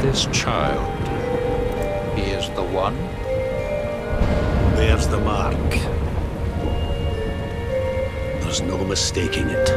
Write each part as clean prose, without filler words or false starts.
This child, he is the one? There's the mark. There's no mistaking it.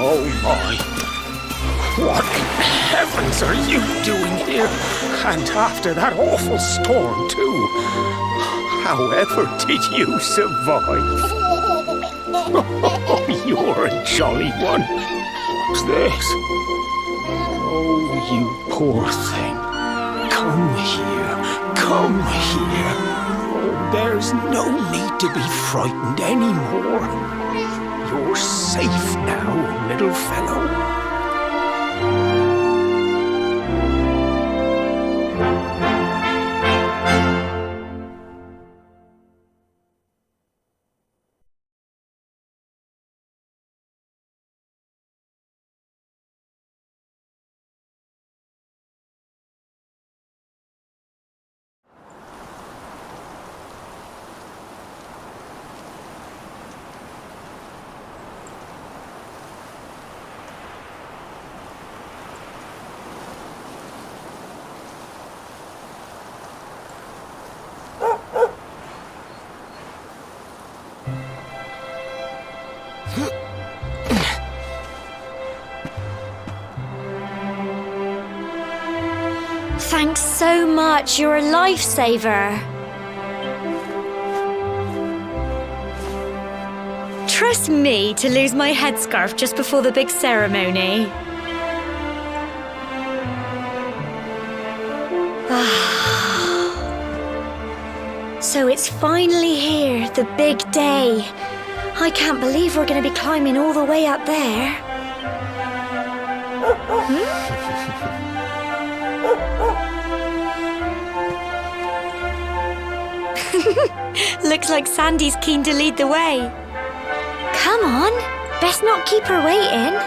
Oh my! What in heavens are you doing here? And after that awful storm, too. However did you survive? Oh, you're a jolly one. What's this? Oh, you poor thing. Come here. Come here. Oh, there's no need to be frightened anymore. You're safe now, little fellow. Thanks so much, you're a lifesaver. Trust me to lose my headscarf just before the big ceremony. So it's finally here, the big day. I can't believe we're going to be climbing all the way up there. Looks like Sandy's keen to lead the way. Come on, best not keep her waiting.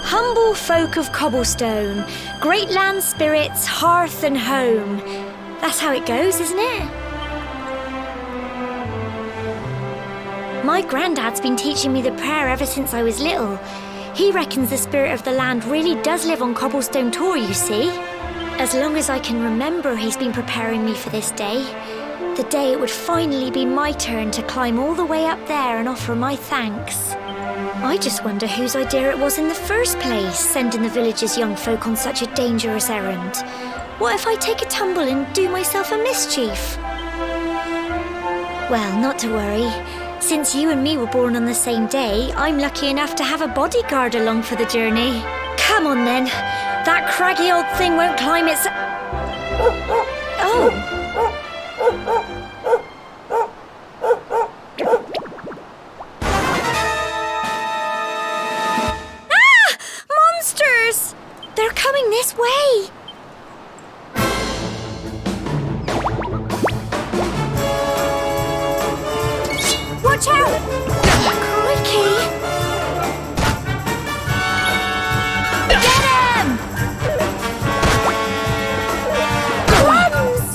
Humble folk of cobblestone, great land spirits, hearth and home. That's how it goes, isn't it? My granddad's been teaching me the prayer ever since I was little. He reckons the spirit of the land really does live on Cobblestone Tor, you see. As long as I can remember, he's been preparing me for this day. The day it would finally be my turn to climb all the way up there and offer my thanks. I just wonder whose idea it was in the first place, sending the village's young folk on such a dangerous errand. What if I take a tumble and do myself a mischief? Well, not to worry. Since you and me were born on the same day, I'm lucky enough to have a bodyguard along for the journey. Come on then. That craggy old thing won't climb its... Oh! They're coming this way! Watch out! Crikey! Get him! Crumbs!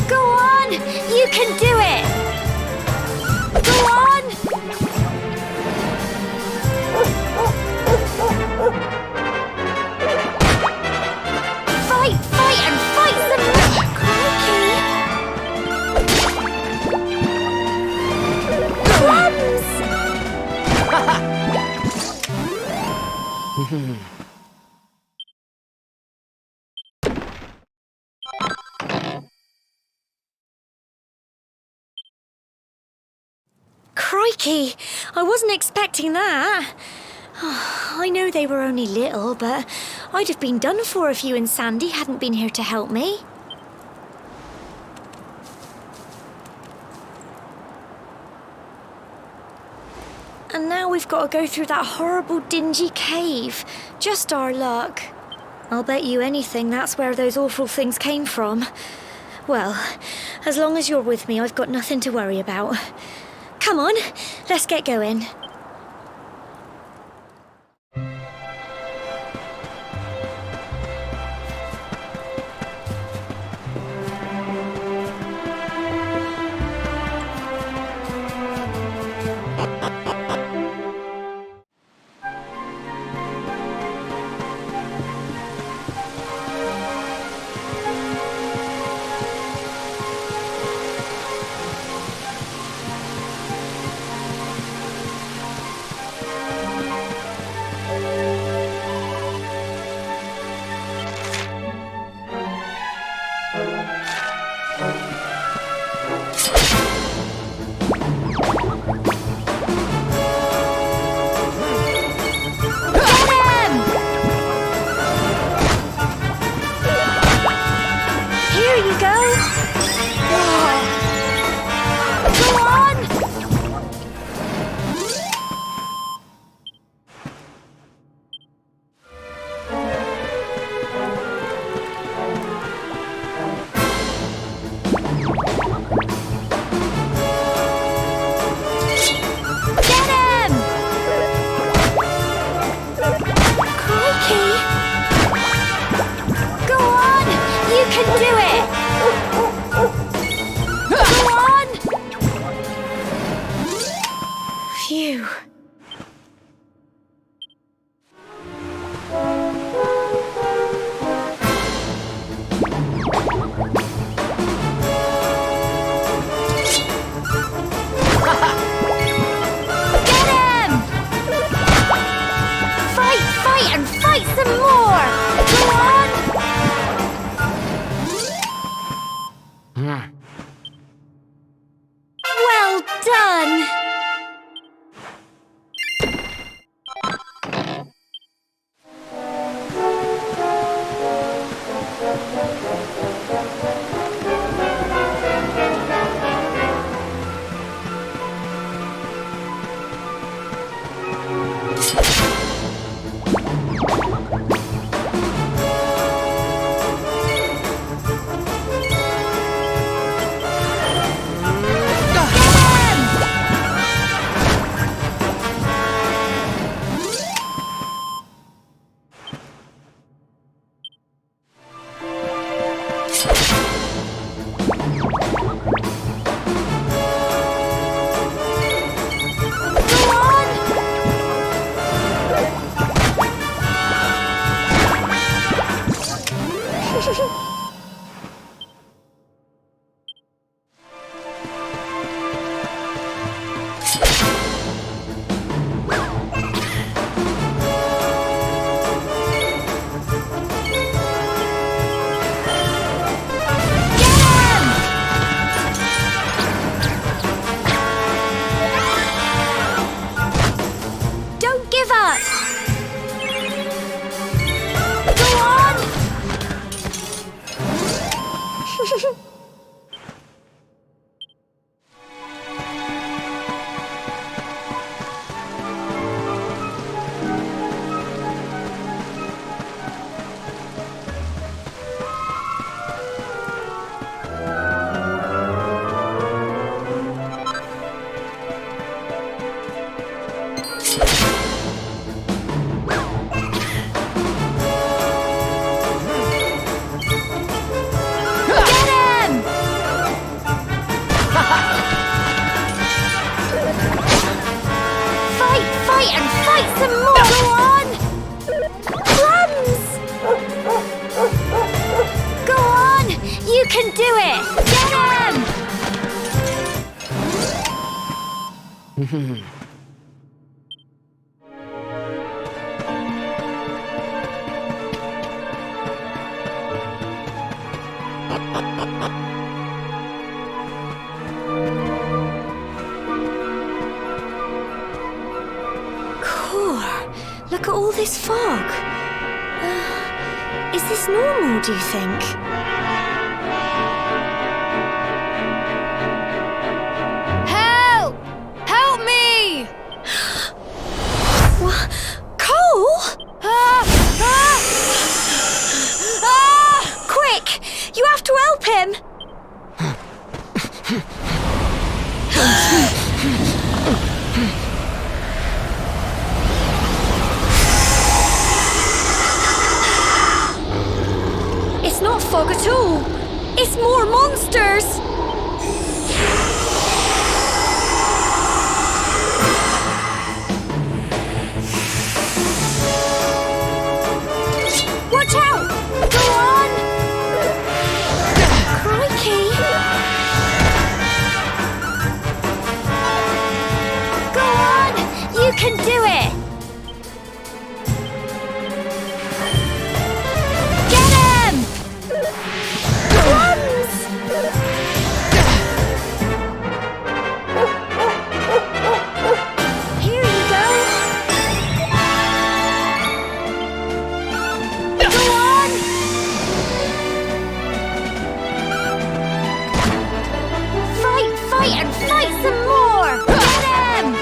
Go on! You can do it! Go on! Fight and fight some more! Crikey! Crumbs! Crikey! I wasn't expecting that. I know they were only little, but I'd have been done for if you and Sandy hadn't been here to help me. And now we've got to go through that horrible dingy cave. Just our luck. I'll bet you anything that's where those awful things came from. Well, as long as you're with me, I've got nothing to worry about. Come on, let's get going. Fight and fight some more! Go on! Plums! Go on! You can do it! Get him! Look at all this fog. Is this normal, do you think? Help! Help me! What? Cole? Quick! You have to help him! It's not fog at all. It's more monsters. Watch out! Go on! Crikey! Go on! You can do it! And fight some more! Get him!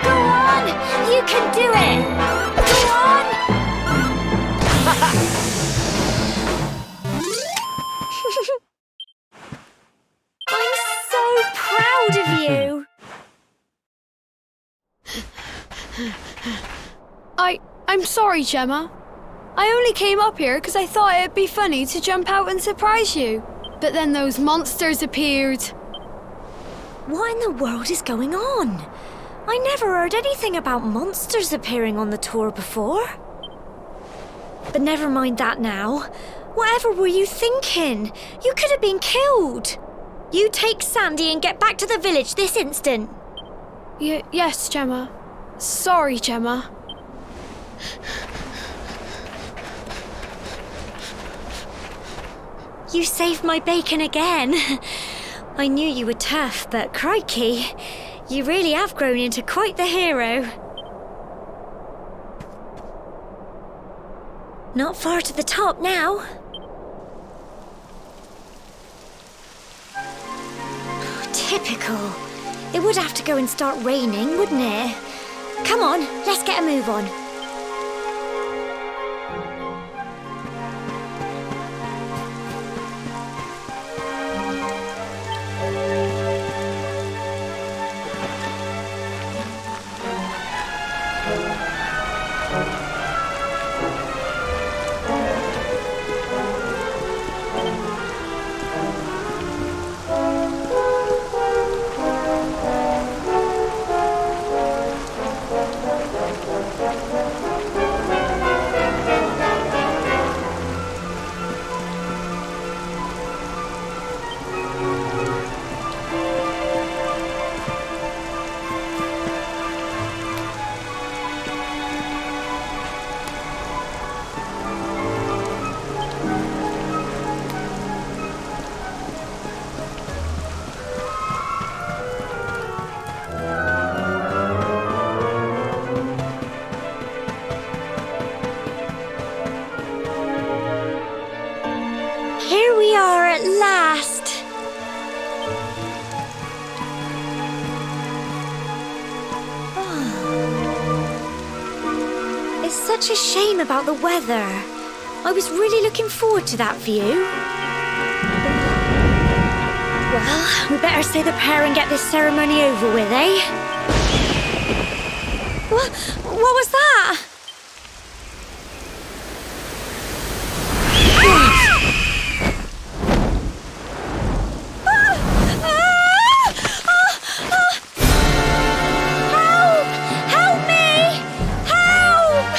Go on! You can do it! Go on! I'm so proud of you! I'm sorry, Gemma. I only came up here because I thought it'd be funny to jump out and surprise you. But then those monsters appeared. What in the world is going on? I never heard anything about monsters appearing on the tour before. But never mind that now. Whatever were you thinking? You could have been killed. You take Sandy and get back to the village this instant. Yes, Gemma. Sorry, Gemma. You saved my bacon again. I knew you were tough, but crikey, you really have grown into quite the hero. Not far to the top now. Typical. It would have to go and start raining, wouldn't it? Come on, let's get a move on. Here we are at last. Oh. It's such a shame about the weather. I was really looking forward to that view. Well, we better say the prayer and get this ceremony over with, eh? What was that? Help me! Help!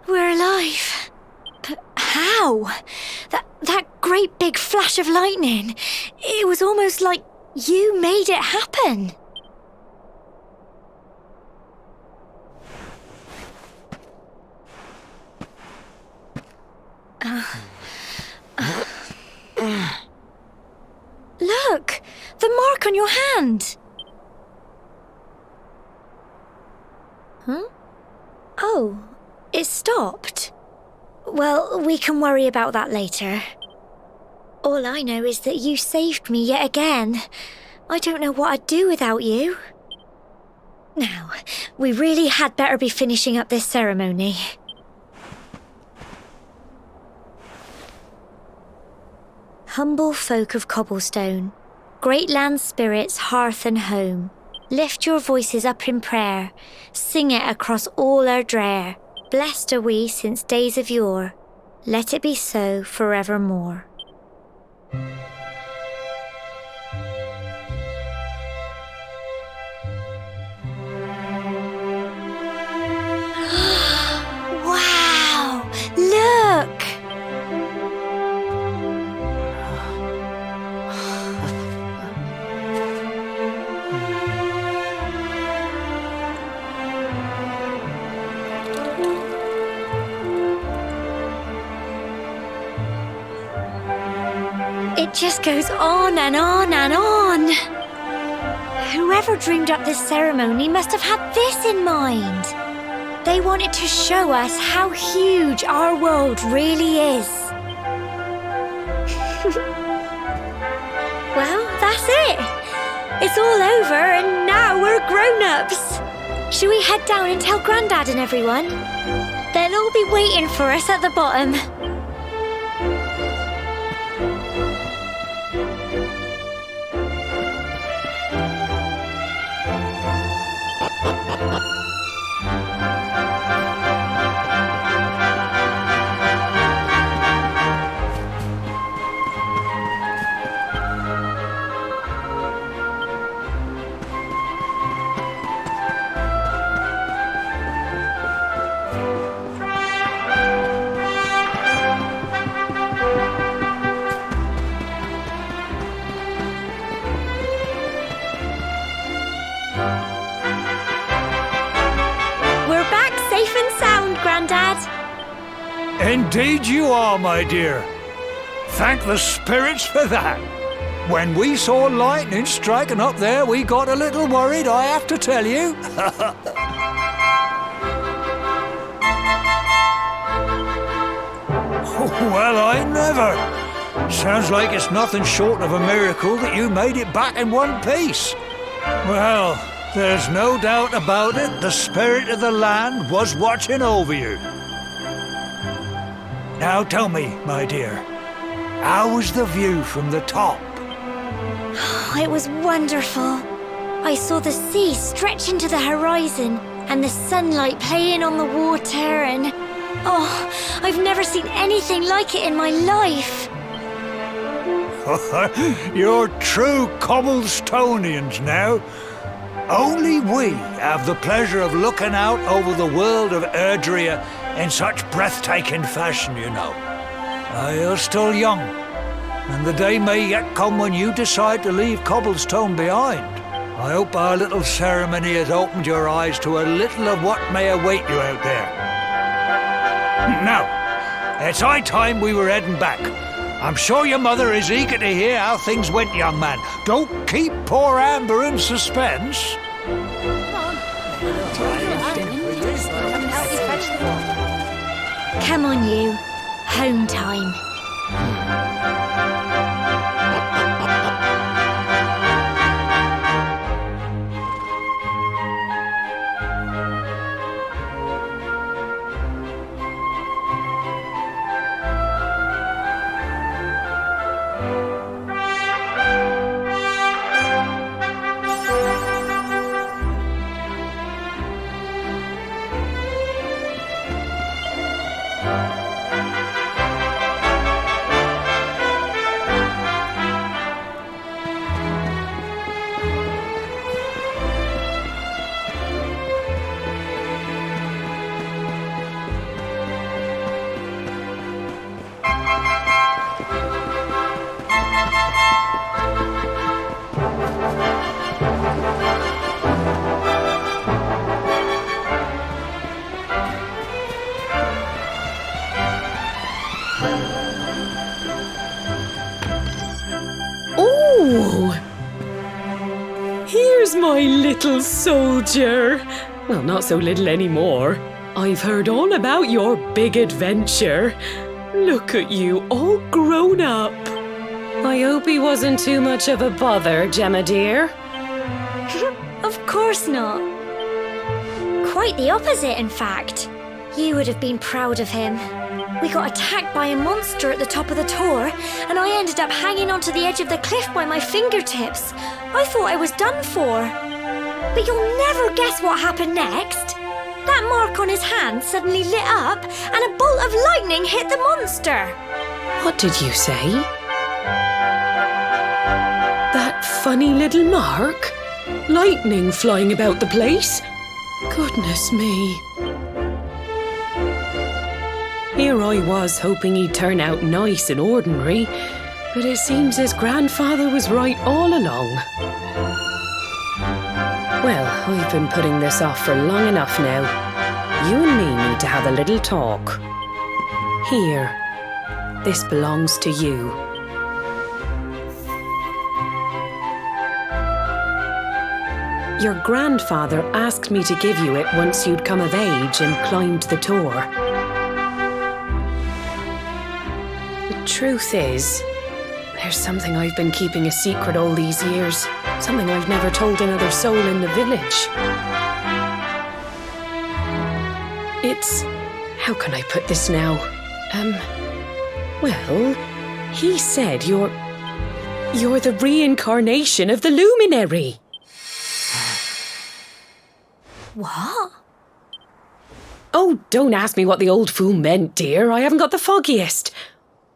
We're alive. But how? That great big flash of lightning. It was almost like you made it happen. Look! The mark on your hand! Huh? Oh, it stopped. Well, we can worry about that later. All I know is that you saved me yet again. I don't know what I'd do without you. Now, we really had better be finishing up this ceremony. Humble folk of Cobblestone, great land spirits, hearth and home, lift your voices up in prayer, sing it across all our drear. Blessed are we since days of yore, let it be so forevermore. Wow! Look! It just goes on and on and on. Whoever dreamed up this ceremony must have had this in mind. They wanted to show us how huge our world really is. Well, that's it. It's all over and now we're grown-ups. Shall we head down and tell Grandad and everyone? They'll all be waiting for us at the bottom. Indeed you are, my dear. Thank the spirits for that. When we saw lightning striking up there, we got a little worried, I have to tell you. Well, I never. Sounds like it's nothing short of a miracle that you made it back in one piece. Well, there's no doubt about it, the spirit of the land was watching over you. Now tell me, my dear, how was the view from the top? It was wonderful. I saw the sea stretch into the horizon and the sunlight playing on the water and... oh, I've never seen anything like it in my life. You're true Cobblestonians now. Only we have the pleasure of looking out over the world of Erdrea in such breathtaking fashion, you know. You're still young, and the day may yet come when you decide to leave Cobblestone behind. I hope our little ceremony has opened your eyes to a little of what may await you out there. Now, it's high time we were heading back. I'm sure your mother is eager to hear how things went, young man. Don't keep poor Amber in suspense. Come on, you. Home time. Here's my little soldier. Well, not so little anymore. I've heard all about your big adventure. Look at you, all grown up. I hope he wasn't too much of a bother, Gemma dear. Of course not. Quite the opposite, in fact. You would have been proud of him. We got attacked by a monster at the top of the tower, and I ended up hanging onto the edge of the cliff by my fingertips. I thought I was done for. But you'll never guess what happened next. That mark on his hand suddenly lit up, and a bolt of lightning hit the monster. What did you say? That funny little mark? Lightning flying about the place? Goodness me. Here I was hoping he'd turn out nice and ordinary, but it seems his grandfather was right all along. Well, I've been putting this off for long enough now. You and me need to have a little talk. Here, this belongs to you. Your grandfather asked me to give you it once you'd come of age and climbed the tower. The truth is, there's something I've been keeping a secret all these years. Something I've never told another soul in the village. It's... how can I put this now? Well, he said you're the reincarnation of the Luminary. What? Oh, don't ask me what the old fool meant, dear. I haven't got the foggiest.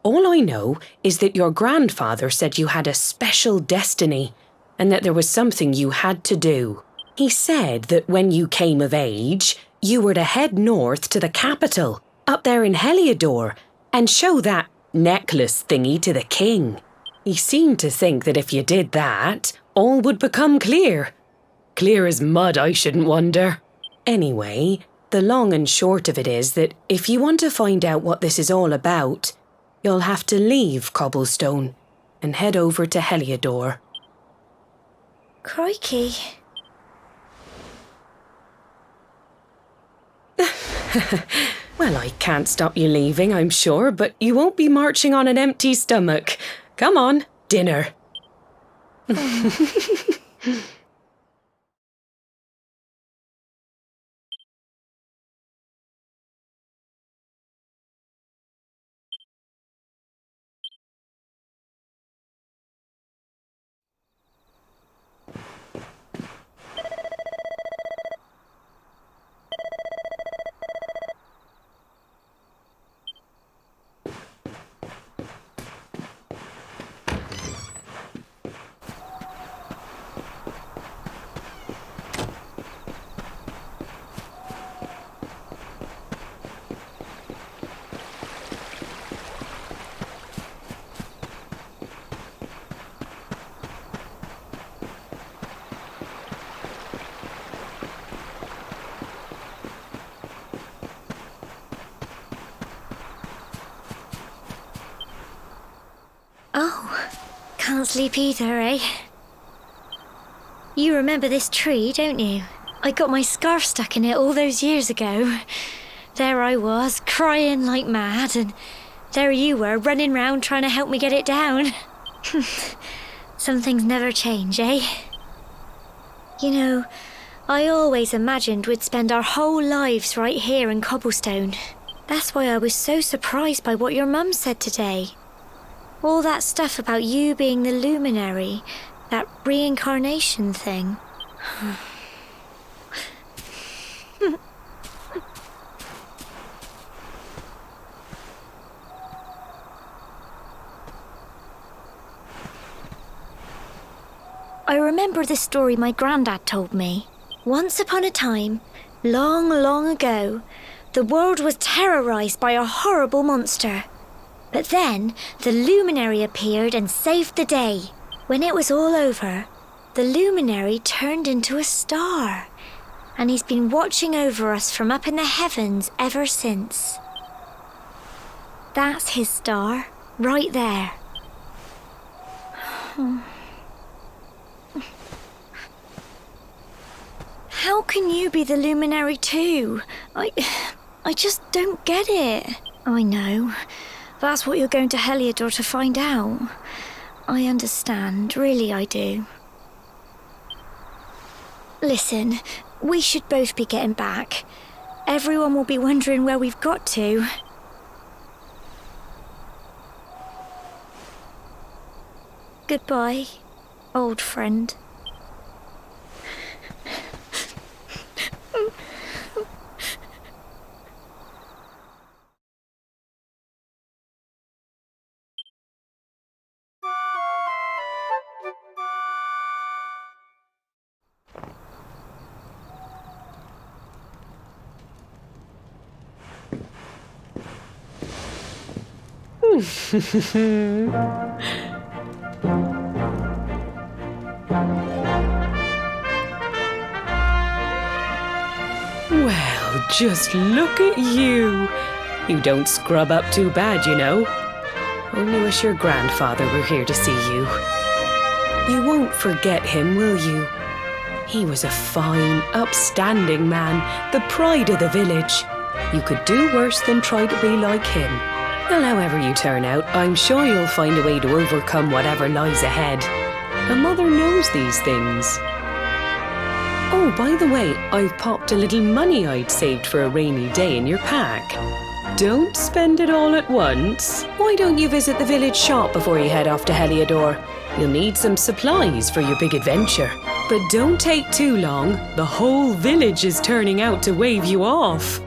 All I know is that your grandfather said you had a special destiny and that there was something you had to do. He said that when you came of age, you were to head north to the capital, up there in Heliodor, and show that necklace thingy to the king. He seemed to think that if you did that, all would become clear. Clear as mud, I shouldn't wonder. Anyway, the long and short of it is that if you want to find out what this is all about, you'll have to leave Cobblestone and head over to Heliodor. Crikey. Well, I can't stop you leaving, I'm sure, but you won't be marching on an empty stomach. Come on, dinner. can't sleep either, eh? You remember this tree, don't you? I got my scarf stuck in it all those years ago. There I was, crying like mad, and there you were, running round trying to help me get it down. Some things never change, eh? You know, I always imagined we'd spend our whole lives right here in Cobblestone. That's why I was so surprised by what your mum said today. All that stuff about you being the Luminary, that reincarnation thing. I remember the story my granddad told me. Once upon a time, long, long ago, the world was terrorized by a horrible monster. But then, the Luminary appeared and saved the day. When it was all over, the Luminary turned into a star. And he's been watching over us from up in the heavens ever since. That's his star, right there. How can you be the Luminary too? I just don't get it. I know. That's what you're going to Heliodor to find out. I understand, really I do. Listen, we should both be getting back. Everyone will be wondering where we've got to. Goodbye, old friend. Well, just look at you. You don't scrub up too bad, you know. Only wish your grandfather were here to see you. You won't forget him, will you? He was a fine, upstanding man, the pride of the village. You could do worse than try to be like him. Well, however you turn out, I'm sure you'll find a way to overcome whatever lies ahead. A mother knows these things. Oh, by the way, I've popped a little money I'd saved for a rainy day in your pack. Don't spend it all at once. Why don't you visit the village shop before you head off to Heliodor? You'll need some supplies for your big adventure. But don't take too long. The whole village is turning out to wave you off.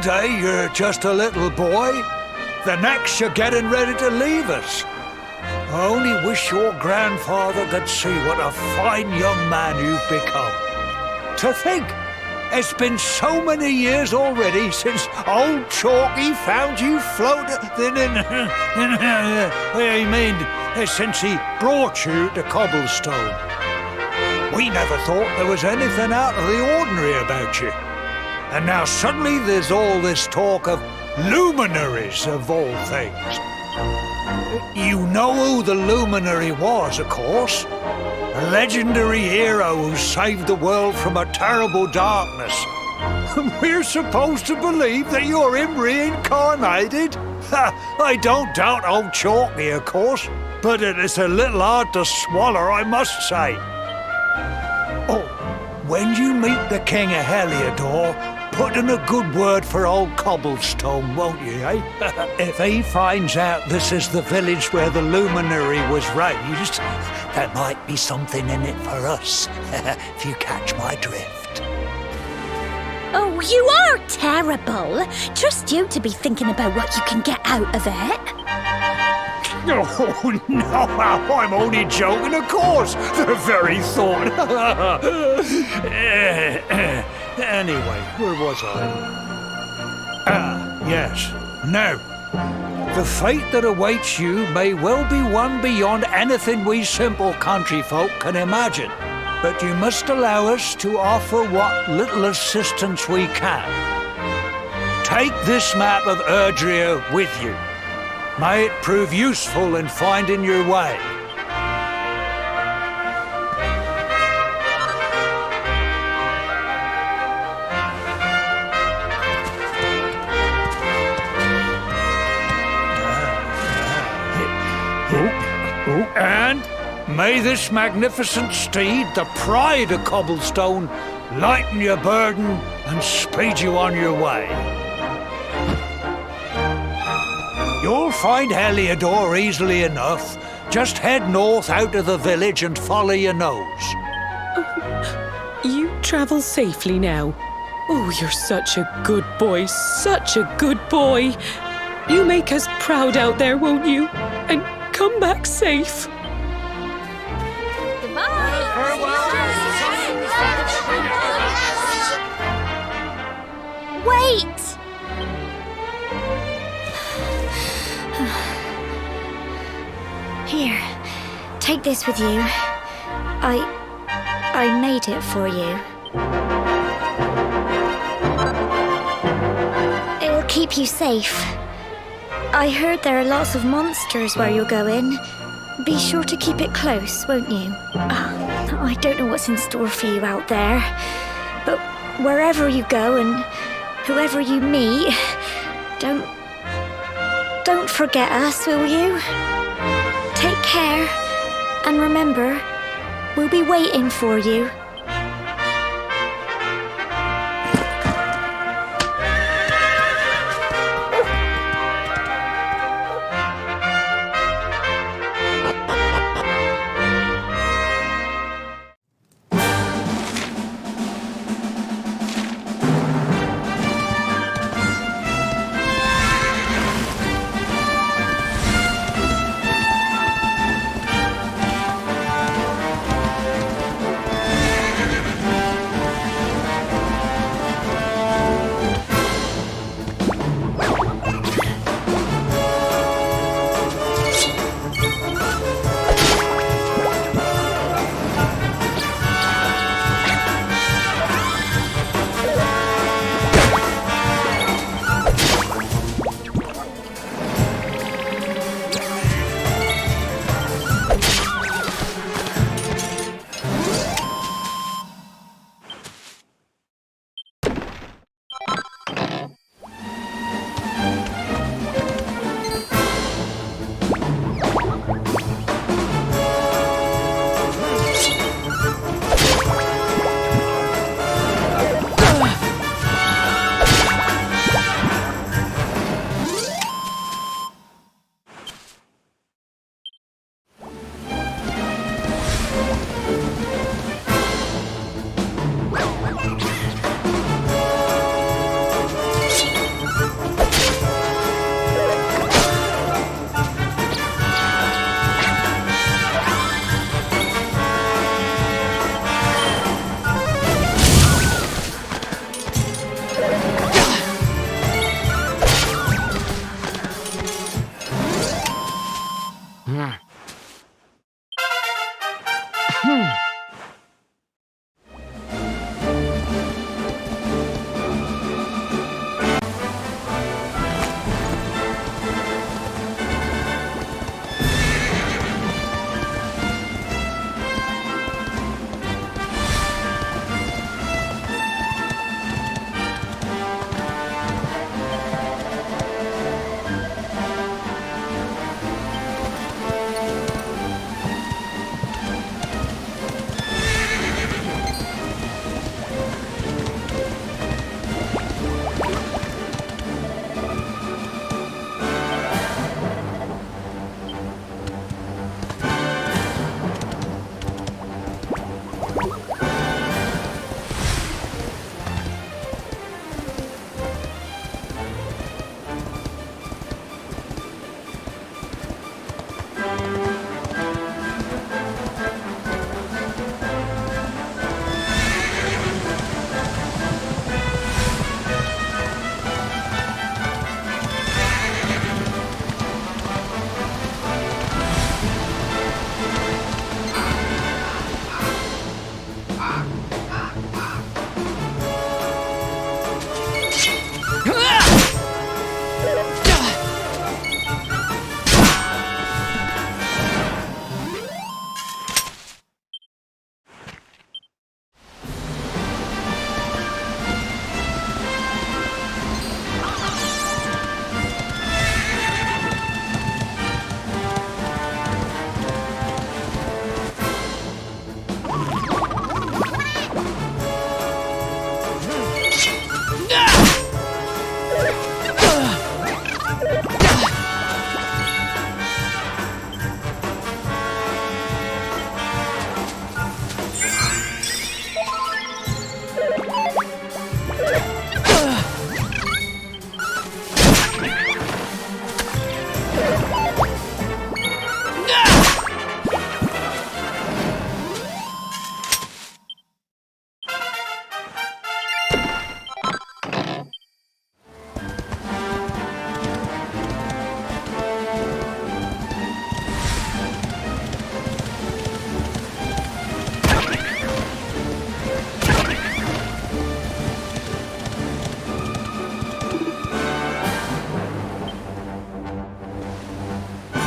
day you're just a little boy, the next you're getting ready to leave us. I only wish your grandfather could see what a fine young man you've become. To think, it's been so many years already since old Chalky found you floating since he brought you to Cobblestone. We never thought there was anything out of the ordinary about you. And now suddenly there's all this talk of luminaries of all things. You know who the Luminary was, of course. A legendary hero who saved the world from a terrible darkness. We're supposed to believe that you're him reincarnated? I don't doubt old Chalky, of course, but it is a little hard to swallow, I must say. Oh, when you meet the King of Heliodor, put in a good word for old Cobblestone, won't you, eh? If he finds out this is the village where the Luminary was raised, there might be something in it for us, if you catch my drift. Oh, you are terrible. Trust you to be thinking about what you can get out of it. Oh, no, I'm only joking, of course. The very thought. Anyway, where was I? Yes. Now, the fate that awaits you may well be one beyond anything we simple country folk can imagine. But you must allow us to offer what little assistance we can. Take this map of Erdrea with you. May it prove useful in finding your way. And may this magnificent steed, the pride of Cobblestone, lighten your burden and speed you on your way. You'll find Heliodor easily enough. Just head north out of the village and follow your nose. You travel safely now. Oh, you're such a good boy, such a good boy. You make us proud out there, won't you? And come back safe. Wait! Here, take this with you. I made it for you. It'll keep you safe. I heard there are lots of monsters where you're going. Be sure to keep it close, won't you? I don't know what's in store for you out there, but wherever you go and whoever you meet, don't forget us, will you? Take care, and remember, we'll be waiting for you.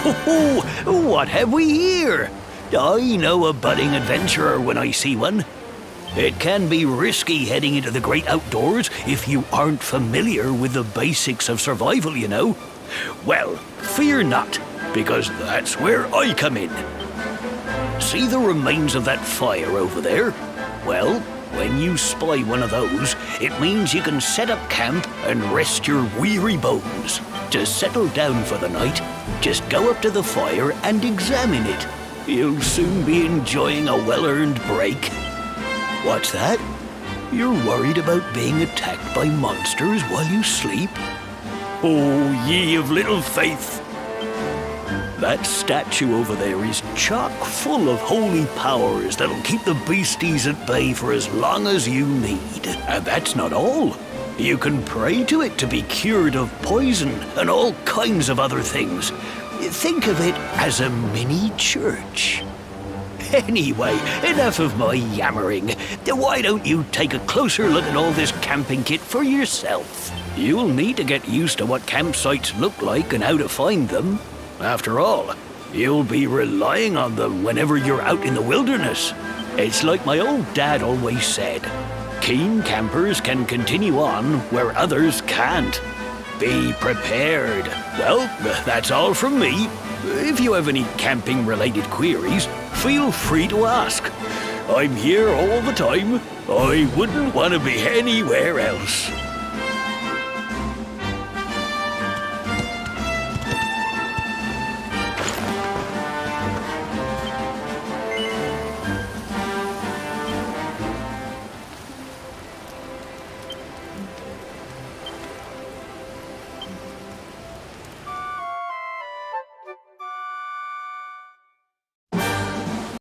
What have we here? I know a budding adventurer when I see one. It can be risky heading into the great outdoors if you aren't familiar with the basics of survival, you know. Well, fear not, because that's where I come in. See the remains of that fire over there? Well, when you spy one of those, it means you can set up camp and rest your weary bones. To settle down for the night, just go up to the fire and examine it. You'll soon be enjoying a well-earned break. What's that? You're worried about being attacked by monsters while you sleep? Oh, ye of little faith! That statue over there is chock full of holy powers that'll keep the beasties at bay for as long as you need. And that's not all. You can pray to it to be cured of poison and all kinds of other things. Think of it as a mini church. Anyway, enough of my yammering. Why don't you take a closer look at all this camping kit for yourself? You'll need to get used to what campsites look like and how to find them. After all, you'll be relying on them whenever you're out in the wilderness. It's like my old dad always said, keen campers can continue on where others can't. Be prepared. Well, that's all from me. If you have any camping-related queries, feel free to ask. I'm here all the time. I wouldn't want to be anywhere else.